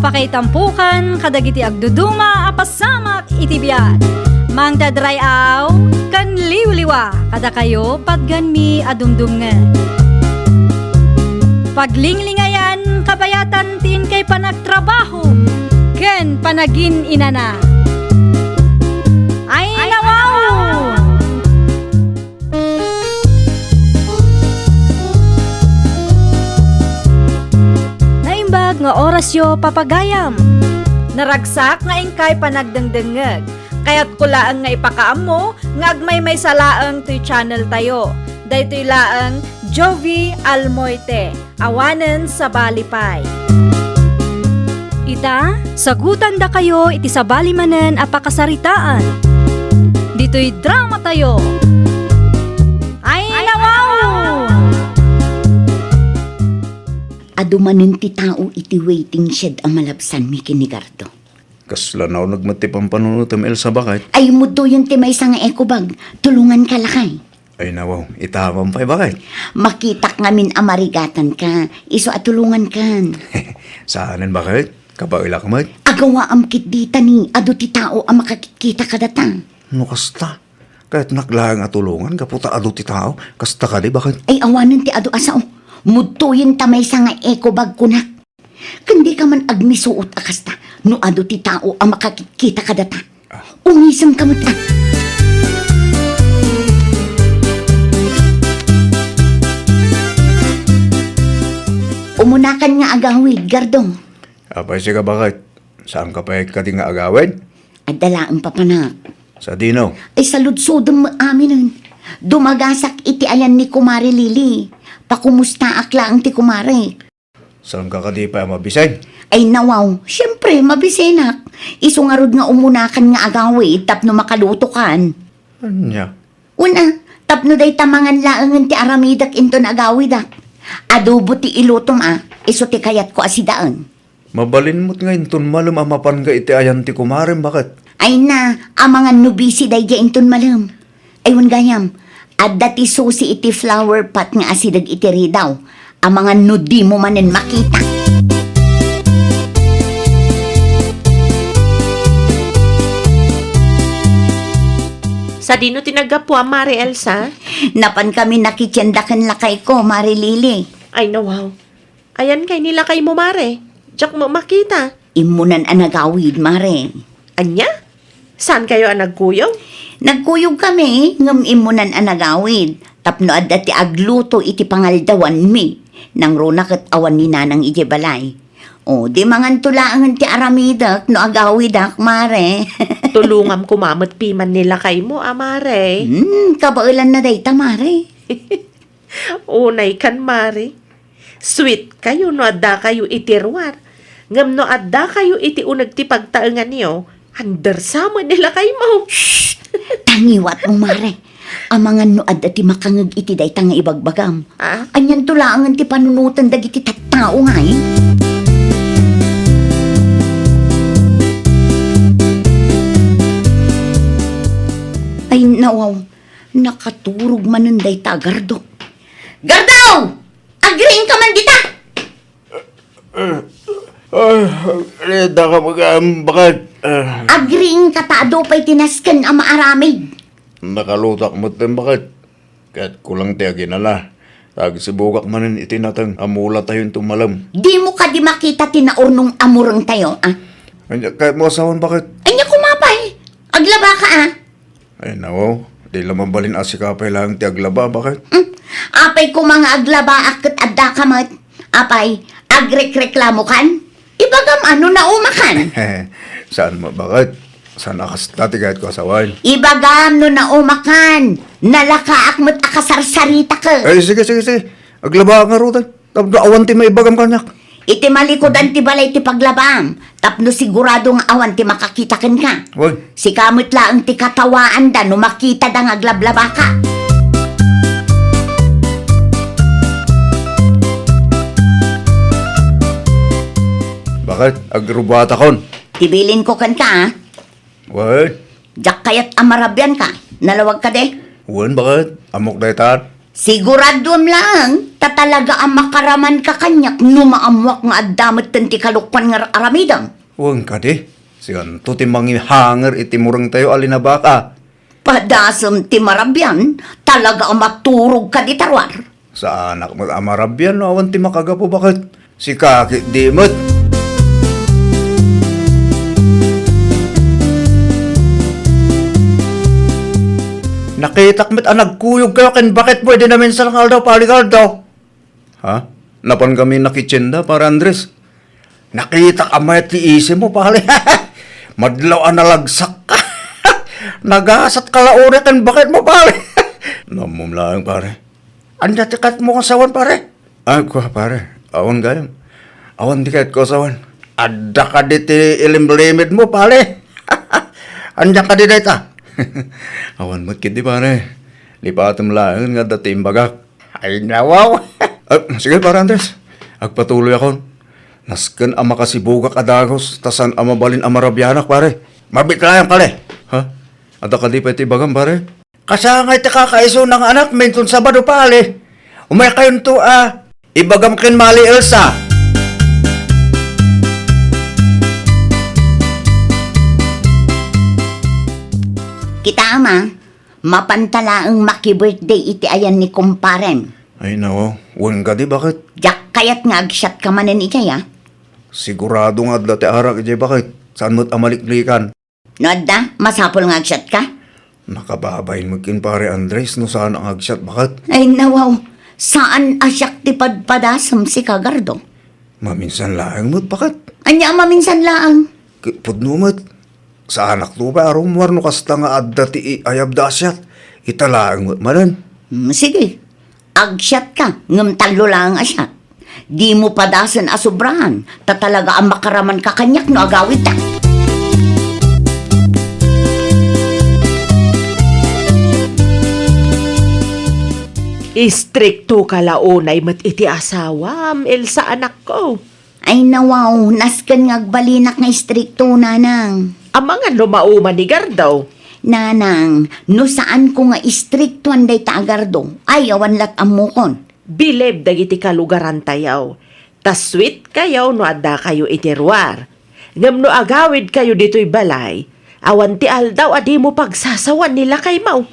Pakaitampukan kadagiti agduduma apasamak iti biyan. Mangdadrayaw kan liwliwa kada kayo padganmi adumdumngen. Paglinglingayan kabayatan tin kay panagtrabaho ken panagin inana. Ay nawaw! Naimbag nga oras yo papagayam. Naragsak nga ingkay panagdengdengeg. Kaya't kulaang nga ipakaam mo, nga agmay may salaang to'y channel tayo. Daytoy laang Jovi Almoite, awanen sa Balipay. Ita, sagutan da kayo iti sabali manen apakasaritaan. Dito'y drama tayo. Ay nawaw! Adumanen ti tao iti waiting shed ang malabsan mi kinigardo. Kasla na ako nagmatip ang panunutam Elsa bakit? Ay mo to yung timay sa nga ekobag, tulungan ka lakay. Ay nawaw, itamang pa'y bakit? Makitak ngamin amarigatan ka, iso at tulungan kan. Saanan bakit? Kabaila ka mat? Agawa am kit dita ni, ado ti tao ang makakikita ka datang. No kasta? Kahit naklaang atulungan, kaputa ado ti tao, kasta ka di bakit? Ay awanan ti ado asao, mudto yung tamay sa nga ekobag kunak. Kundi ka man agmisuot akasta, no ado ti tao ang makakikita ka data. Ungisam ka mat. Umunakan nga agawid, Gardong. Apay siya ka bakit? Saan ka pa kati nga agawin? At dalaang papanak. Sa dino. Ay saludsodong maaminan. Dumagasak iti ayan ni Kumari Lili. Pakumusta akla ang ti Kumari. Saan ka kadi pa mabisay? Ay nawaw, syempre mabisenak. Isungarod nga umunakan nga agawid tapno makaluto kan. Anya? Una, tapno day tamangan laangan ti aramidak into na agawidak. Adobo ti ilutom iso ti kayat ko asidaan. Mabalin mo't nga inton malam amapan ka iti ayan ti kumarin bakit? Ay na, amangan nubisi day inton malam. Aywan gayam, adda ti susi iti flower pot nga asidag iti ridaw. Amangan nudi mo manen makita. Sa dino tinagapwa, Mari Elsa? Napan kami nakityandakan lakay ko, Mari Lili. Ay, no, wow. Ayan kay nila kay mo, Mare. Diyak mo makita. Imunan anagawid, Mare. Anya? Saan kayo ang nagkuyaw? Nagkuyog kami, ngam imunan anagawid. Tapno adda ti agluto iti pangaldawan mi. Nang runakat awan ni nanang ije balay. O, di mangan tulaangan ti aramidak, no agawidak, Mare. Tulungam kumamot piman nila kay mo, Mare. Kabailan na day ta, Mare. Unay kan, Mare. Sweet kayo no adda kayo itirwar. Ngam no adda kayo iti unag ti pagtaengan niyo. Handersama nila kay mo. Tangiwat mo, Mare. Amangan no adda ti makangag iti day ta nga ibagbagam. Anyan tulaangan ti panunutan dagiti tattao nga Ay, nawaw. Nakaturog manunday ta, Gardo. Gardo! Agreeing ka man dita! Reda ka bakit? Agreeing ka ta, ado pa'y tinaskan ang maaramid. Nakalutak mo din bakit? Kahit kulang tiya ginala. Tag sibugak manin itinatang amula tayong tumalam. Di mo ka di makita tinaurnong amurang tayo, Anya, kahit mo asawan bakit? Anya kumapay. Aglaba ka, Ay nawaw, di lamang balin asikapay lang ti aglaba bakit? Apay ko mga aglaba akit adda kamat. Apay, agrek-reklamo kan? Ibagam ano na umakan. Saan mo bakit? Saan akas dati kahit ko asawan? Ibagam no na umakan. Nalakaak mo't akasarsarita ka. Ay sige. Aglaba nga rutan. Tapos awan ti may ibagam kanyak. Iti malikodan ti balay ti paglabam. Tapno sigurado nga awan ti makakitaken ka. Wag. Si kamot laang ti katawaan da no makita da nga aglablaba ka. Bakit? Agrubata kon. Tibilin ko kan ka, Wag. Jak kayat amarabyan ka. Nalawag ka de. Wan bakit? Amok daytan. Sigurado lang, tatalaga ang makaraman ka kanyak no maamwak nga adamot tanti kalukpan nga aramidam. Huwag ka di. Sigan to timangi hanger itimurang tayo alinabaka. Padasam ti marabyan, talaga ang maturog ka di tarwar. Sa anak mo amarabyan no awan ti makagapo bakit? Si kakit di mo't. Nakitak met nagkuyog kayo ken bakit pwede namin sa kaldaw paligal daw? Ha? Napan kami nakitsyenda para Andres. Nakita ka may ti isi mo pali. Madlaw ang nalagsak ka. Nagasat ka launa ken bakit mo pali. Namum lang pare. Anda tikat mo kasawan pare. Ay ko pare. Awan gayam. Awan tikat ko sawan. Ada ka diti ilim-limit mo pali. Anda ka di data. Awan mo't kiti pare. Lipatom lang nga dati imbagak. Ay nawaw. Sige pare Andres. Agpatuloy ako. Nasken ang makasibugak adagos. Tasan ang mabalin ang marabyanak pare. Mabit lang pare. Ha? Ada ka di pa iti bagam pare? Kasangay ti kakaiso ng anak menton Sabado pare. Umay kayon to ibagam ken Mali Elsa. Kita ama, mapantala ang maki-birthday iti ayan ni kumparen. Ay nawaw. Huwag ka di bakit? Jak kayat nga agsyat ka manen ijaya. Sigurado nga dati arak iti bakit? Saan mo't amaliklikan? No adda, masapol nga agsyat ka? Nakababayin mo kin pare Andres no saan ang agsyat bakit? Ay nawaw, saan asyak ti padpadasam si Kagardo? Maminsan lang mo't bakit? Anya maminsan laang. Pudno mo't. Sa anak to ba arom warno kasta nga adda ti ayab dasyat. Italaang mo't manan. Sige, agsyat ka, ngam talo lang asyat. Di mo padasan asubrahan, tatalaga ang makaraman ka kanyak no agawid ta. Istrikto ka launay mat iti asawa, Elsa anak ko. Ay nawaw, nasken nga agbalinak nga istrikto nanang. Ang mga lumauma ni Gardaw. Nanang, no saan ko nga istriktuan day taagardo, ay awan lat amukon. Bileb dagiti kalugaran tayaw. Tas sweet kayaw no adda kayo itiruar. Ngam no agawid kayo dito'y balay. Awan ti aldaw adi mo pagsasawan nila kay mau.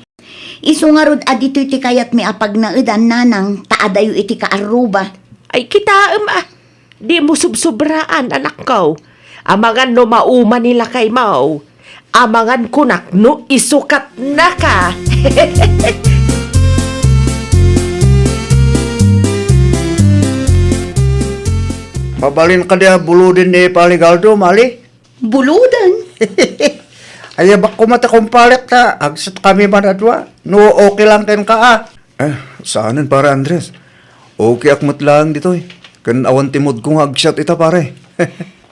Isungarod adito iti kayat mi apag na edan nanang, taadayo iti kaaruba. Ay kitaem Di mo subsobraan anak ko. Amangan no mauma nila kay mau. Amangan kunak no isukat na ka. Mabalin ka diya buludin ni Paligaldo, Mali? Buludan. Ay bak kumata kumpalit ta. Agsat kami manadwa. No okay lang ken ka saanan para Andres? Okay akmat lang dito eh. Kan awan timod kong agsat ita pare.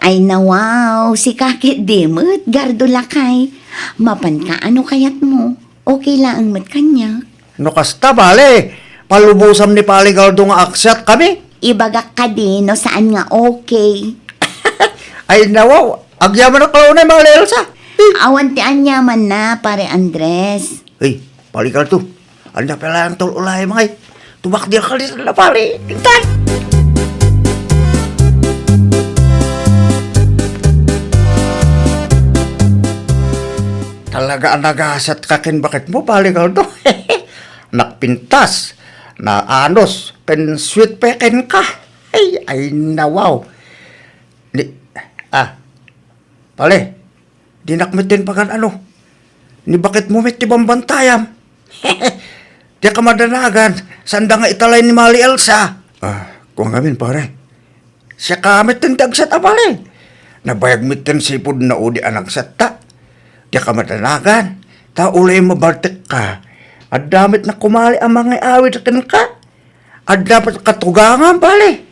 Ay nawaw, si kakit dimot, gardo lakay. Mapan ka, ano kayat mo? Okay lang mat kanya. No kasta bale. Palubusam ni Paligaldo nga aksat kami. Ibagak ka din, no saan nga okay. Ay nawaw. Agyaman na kalunay mga Elsa. Awan ti anyaman na, pare Andres. Hey, Paligaldo. Anda pala ang tululay mga tumak dia kali na pare. Tingtan. Talaga ang nagasat kakin bakit mo, Paligaldo? Nakpintas, na anos, pen sweet peken ka. Ay nawaw. Pale, di nakmitin pa kan ano. Ni bakit mo met ti bambantayam? Di ka madanagan, sanda nga italay ni Mali Elsa. Kung ngamin pare. Siya kamit tin tagsat pare. Nabayag mitin sipod na udi anagsat ta. Di ka madanagan. Ta ulay mabaltik ka. At damit na kumali ang mga awit akin ka. At dapat katugangan pare.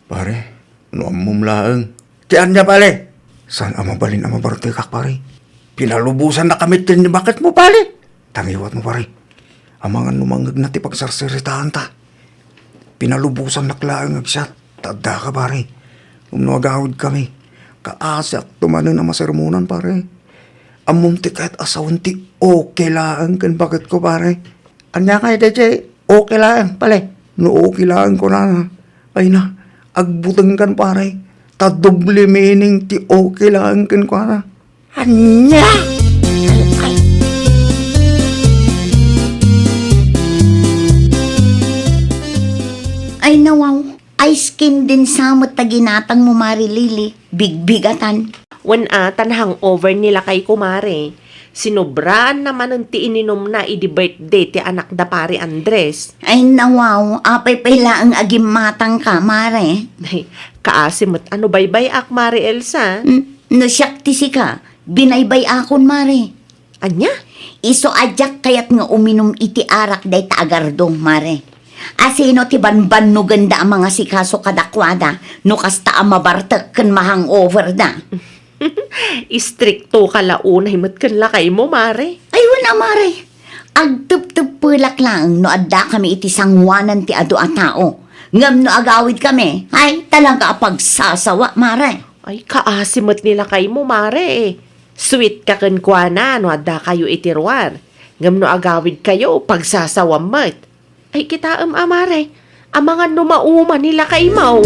Pare, no amumlaang. Tiyan niya pare. Saan ang mabalin ang mabaltik ka pare? Pinalubusan na kami tin ni bakit mo pare. Tangiwat mo pare. Ang mga numangag na ti pagsarsiritahan ta. Pinalubusan na klaang agsat. Tadda ka pare. Kung nagawid kami. Kaasak tumanin na masermonan pare. Amum ti kahit asawan ti okay lang kan bakit ko pare. Anya kay DJ okay lang, pale. No, okay lang ko na. Ay na, agbutang kan pare. Tadoble meaning ti okay lang kan ko na. Anya! Ay, ay nawaw, ice cream din samot ta ginatang mo marilili. Bigbigatan. When tanhang over nila kay kumare, sinubraan naman ng ti ininom na idi birthday ti anak da pare Andres. Ay nawaw, apay pala ang agim matang ka, mare. Ay, kaasimot ano baybay ak mare Elsa? No siyak ti sika, binaybay akon, mare. Anya? Iso adyak kayat nga uminom iti arak day taagardong, mare. Asino ti banban no ganda ang mga sikaso kadakwada, no kasta ang mabartek kan mahang-over da. Istrikto ka launa himot kan lakay mo mare. Ay, wala, mare. Agtup-tup pulak lang no adda kami iti sangwanan ti adu a tao. Ngam no agawid kami, ay talaga pagsasawa, mare. Ay, kaasimot nila kay mo, mare. Sweet ka kan kuana, no adda kayo itirwar. Ngam no agawid kayo, pagsasawamot. Ay, kita amare. Ang mga numauma nila kay mau.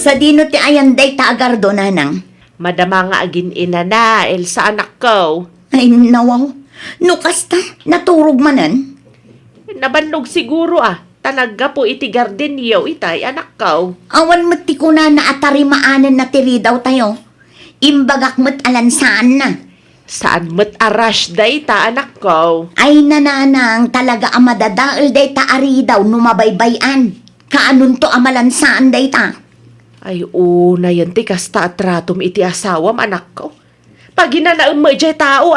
Sa dino ti ayanday taagardo, nanang. Madama nga agin ina na, Elsa anak ko. Ay, nawaw. No kasta, naturog manan. Nabanlog siguro Talaga po iti garden yaw itay anak ko. Awan mo't ti kuna na atarimaanan na tiri daw tayo. Imbagak mo't alansaan na. Saan mo't arash day ta anak ko? Ay nananang talaga amadadaal day ta ari daw numabaybayan. Kaanun to amalansaan day ta. Ay una yan ti kasta at ratom iti asawam anak ko. Pag ginanaam mo iti tao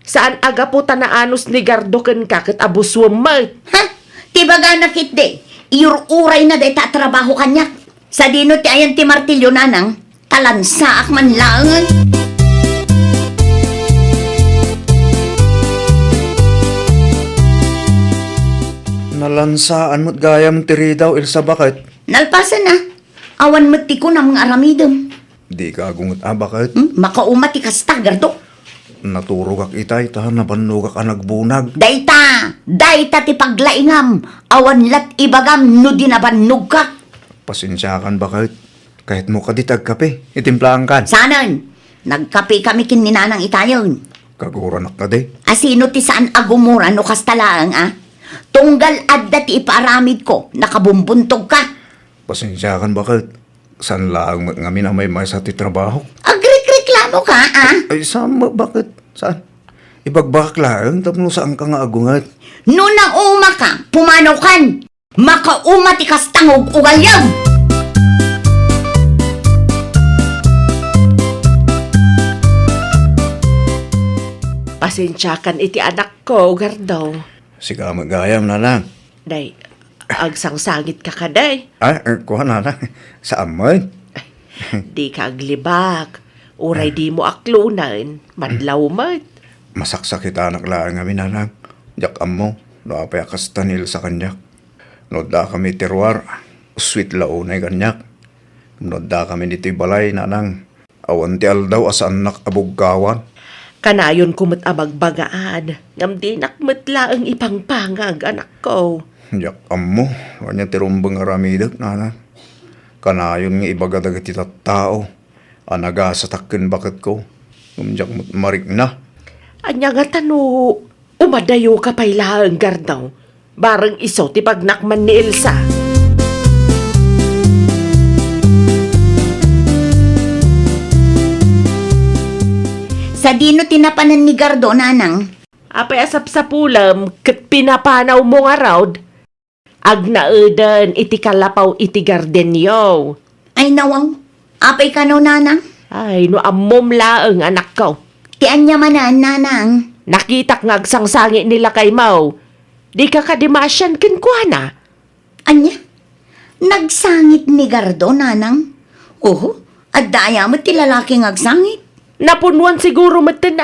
saan aga po tanaanos ni gardo ken kakit abuswam mo? Ha? Tibaga nakit de. Iururay na day ta trabaho kanyak. Sa dino ti ayan ti martilyo, nanang. Talansaak man langan. Nalansaan mo't gayam tiri daw, Elsa, bakit? Nalpasan na. Awan mo't ti ko na mga aramidom. Di ka agungot, bakit? Makauma ti kasta, gardo. Naturugak itay, ta nabanugak ka nagbunag. Dayta ti paglaingam. Awan lat ibagam no dinabannog ka. Pasensyakan, bakit? Kahit mo ka ditag kape, itimplahan kan. Sanan, nagkape kami kin ni nanang itayon. Kaguranak ka de. Asino ti saan agumura no kastalaang Tunggal adda ti ipaaramid ko, nakabumbuntog ka. Pasensyakan, bakit? San lang ngamin ang may sa ti trabaho? Agrekreklamo ka, Ay, saan mo? Bakit? Saan? Ibagbak lang, tapos saan ka nga agungat? No nauma ka, pumanaw kan. Makauma ti kastangog ugalyaw. Pasensyakan iti anak ko, gardo. Siga magayam na lang. Day, agsangsangit ka kaday. Ay, kuha na lang. Saan mo? Di ka aglibak. Uray di mo aklunan. Madlaw mat. Masaksak kita anak lang kami na lang. Jakam mo, no apay kastanil sa kanyak. No da kami terwar, sweet launay kanyak. No da kami nito'y balay na nang. Awan ti aldaw asa anak abuggawan. Kanayon kumot abagbagaan. Ngam di nakmatla ang ipangpangag anak ko. Jakam mo, kanya tirumbang aramidak na lang. Kanayon nga ibagadagat iti tao. Anaga sa takin bakit ko. Kumjak mo't marik na. Anya nga tano, umadayo ka pa'y laang gardaw. Barang iso ti pagnakman ni Elsa. Sa dino tinapanan ni Gardo, nanang. Apay asap sa pulam, kat pinapanaw mo nga raud. Agnaedan iti kalapaw iti gardenyo. Ay nawang, apay ka no, nanang. Ay, no amom laang anak ko. Ti anya manan, nanang. Nakitak nga agsangsangi nila kay Mau. Di ka kadimasyan kinkwana. Anya? Nagsangit ni Gardo, nanang. Oho, at daya mo ti lalaking agsangit. Napunuan siguro matan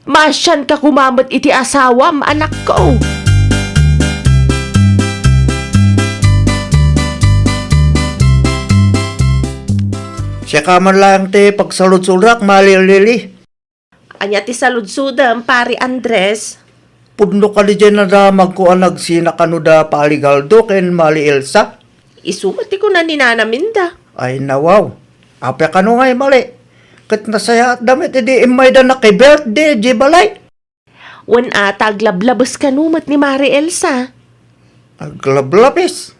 Masyan ka kumamot iti asawam, anak ko. Siya ka man lang ti pagsalud-sulak, malilili. Anya ti saludsudam, pari Andres. Pudno ka di dyan na damag ko ang nagsina kanuda paligaldo ken mali Elsa. Isumati ko na ni Nana Minda. Ay nawaw. Apya ka no ngay mali. Kat nasaya at damit edi imay da na kay birthday, di balay. Wan ata aglablabas kanumat ni Mari Elsa. Aglablabis.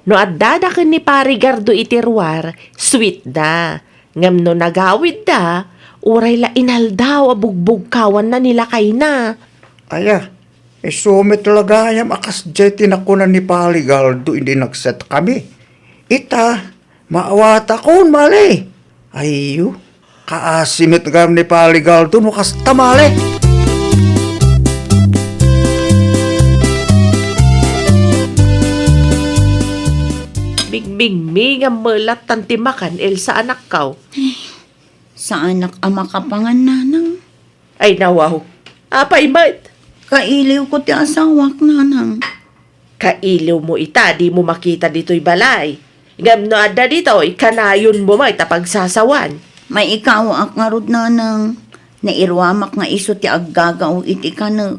No addadakan ni pari Gardo itirwar, sweet da. Ngam no nagawid da, uray la inaldaw abugbog kawan na nila kay na. Aya, isumit talaga ayam akas jay tinakunan ni Paligaldo hindi nagset kami. Ita, maawata ko mali. Ayo, kaasimit gam ni Paligaldo no kas tamali. Bigbig mi nga melat tantimakan Elsa anak kaw. Sa anak ama kapangan nanang. Ay nawaw, apay mat. Kailiw ko ti asawak nanang. Kailiw mo ita, di mo makita dito'y balay. Ngam no adda dito, ikanayon mo may tapagsasawan. May ikaw ak nga rod nanang. Nairwamak nga iso ti aggagaw iti ka na.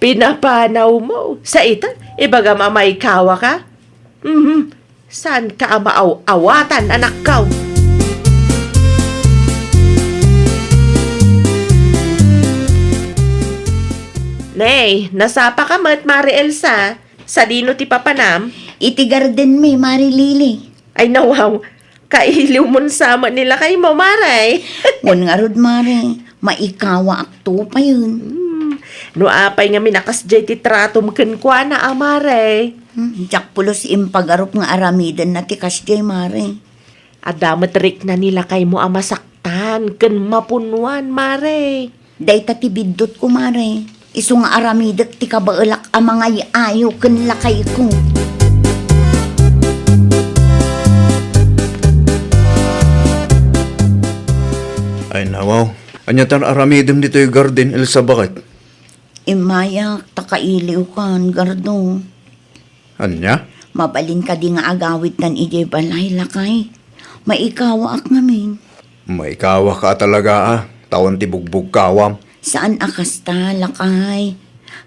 Pinapanaw mo. Sa ita, ibaga mamay kawa ka? Saan ka amaaw-awatan, anak kaw? Nay, nasapa ka mat, Mari Elsa. Sa dino ti papanam? Iti garden mi, Mari Lili. Ay nawaw, kailiw mo sama nila kay mo, Maray. Wan nga rod, Mari. Maikawa akto pa yun. No apay nga minakas jay ti tratom kenkwa na Maray. Jak pulos impagarup nga aramidan na ti kasjay, Mari. Adamat rik na nila kay mo amasaktan, ken mapunwan, Maray. Day ta ti bidot ko, Mari. Isu nga aramidak ti kabaelak a mga ayo ken lakay ko. Ay nawaw, anya tan aramidem dito yung garden Elsa bakit? Imayak, takailiw kan, Gardo. Anya? Mabalin ka di nga agawit tan ijay balay lakay. Maikawa ak ngamin. Maikawa ka talaga tawan ti bugbog kawam. Saan akas ta, lakay?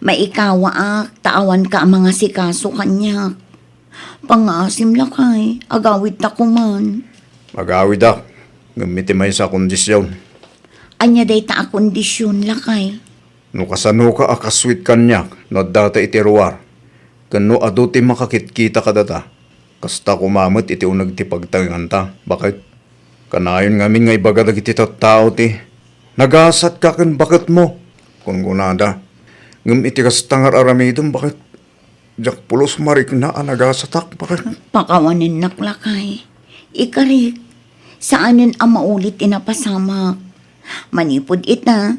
Maikawa ak, taawan ka ang mga sikaso kanyak. Pangasim lakay, agawit ta kuman. Magawid ak, gamiti may sa kondisyon. Anya day ta a kondisyon lakay. No kasano ka akasweet kanyak, no data itiruar. Kano ado ti makakitkita ka data. Kasta kumamot iti unag ti pagtanganta. Bakit? Kanayon ngamin nga ibagadag iti tao ti. Nagasat ka kan bakit mo? Kung gunada. Ngam iti kastangar aramidom bakit? Jak pulos marik na nagasatak bakit? Pakawanin naklakay. Ikarik, saanin ang maulit inapasamak. Manipod ita,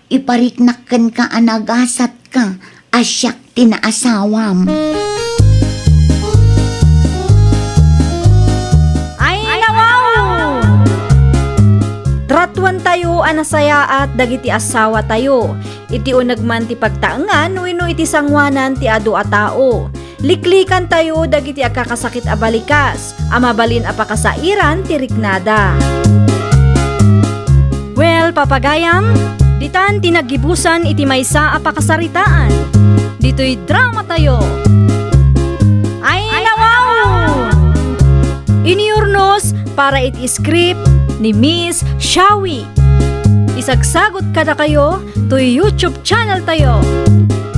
ipariknakan ka anagasat ka, asyak tinaasawam. Ay nawaw! Tratuan tayo anasaya at dagiti asawa tayo. Iti unagman ti pagtaengan wenno iti sangwanan ti adu a tao. Liklikan tayo dagiti akakasakit a balikas. Amabalin a pakasairan ti riknada. Well, papagayam, ditan tinagibusan iti maysa a pakasaritaan. Dito'y drama tayo. Ay nawaw! Iniurnos para iti script ni Miss Shawi. Isagsagot kada kayo to YouTube channel tayo.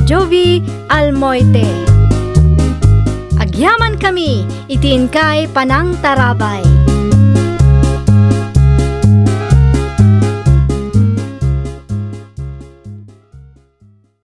Jovi Almoite. Agyaman kami, itin kay Panang Tarabay.